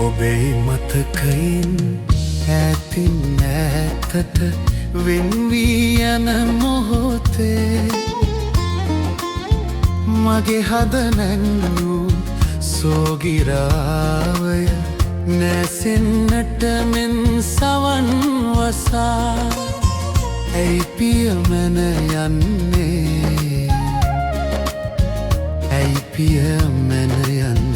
ඔබේ මතකයින් ඈතින් ඈතට වෙන්වී යන මොහොතේ මගේ හද නැංගූ සෝගිරාවය නැසෙන්නට මෙන් සවන් වසා ඇයි පිය මැන යන්නේ ඇයි පිය මැන යන්නේ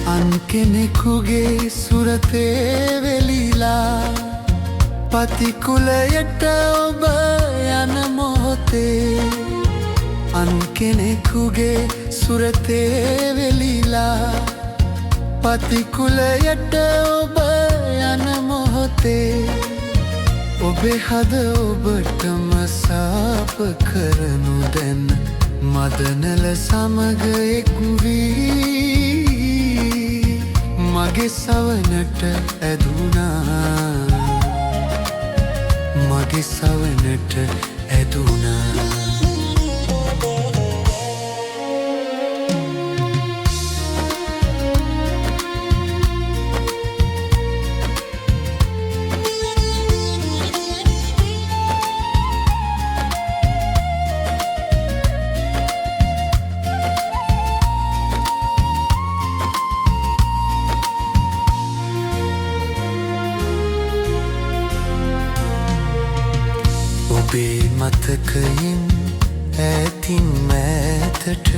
අන් කෙනෙකුගේ සුරතේ වෙලිලා පතිකුලයට ඔබ යන මොහොතේ අන් කෙනෙකුගේ සුරතේ වෙලිලා පතිකුලයට ඔබ යන මොහොතේ ඔබේ හද ඔබටම සාප කරනු දැන් මදනල සමග එක් වී මගේ සවනට ඇදුනා මගේ සවනට ඇදුනා ඔබේ මතකයින් ඈතින් මෑතට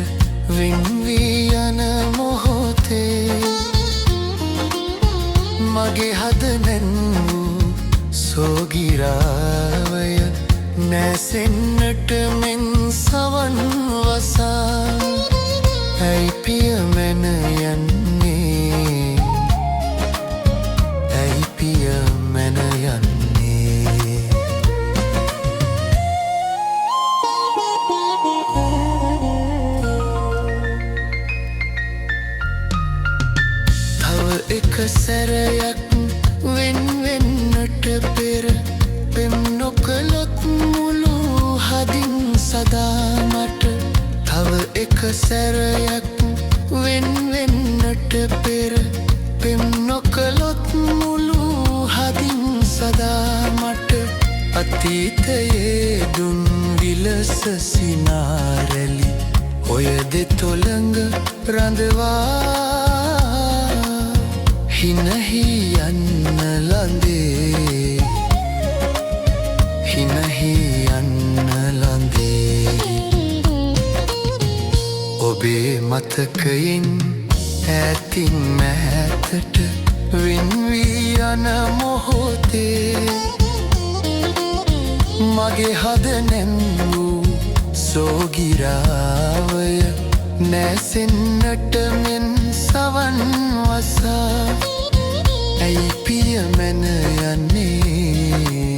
වෙන්වී යන මොහොතේ මගේ හද නැංගූ සෝගිරාවය නැසෙන්නට මෙන් සවන් වසා ඇයි පිය මැන යන්නේ ඇයි පිය මැන යන්නේ එක සැරයක් වෙන් වෙන්නට පෙර පෙම් නොකළොත් මුළු හදින් සදා මට තව එක සැරයක් වෙන් වෙන්නට පෙර පෙම් නොකළොත් මුළු හදින් සදා මට අතීතයේ දුන් විලස සිනාරැලි ඔය දෙතොළඟ රඳවා හිනහි යන්න ලඳේ හිනහි යන්න ලඳේ ඔබේ මතකයින් ඈතින් මෑතට වෙන්වී යන මොහොතේ මගේ හද නැංගූ සෝගිරාවය නැසෙන්නට මෙන් සවන් වසා ඇයි පිය මැන යන්නේ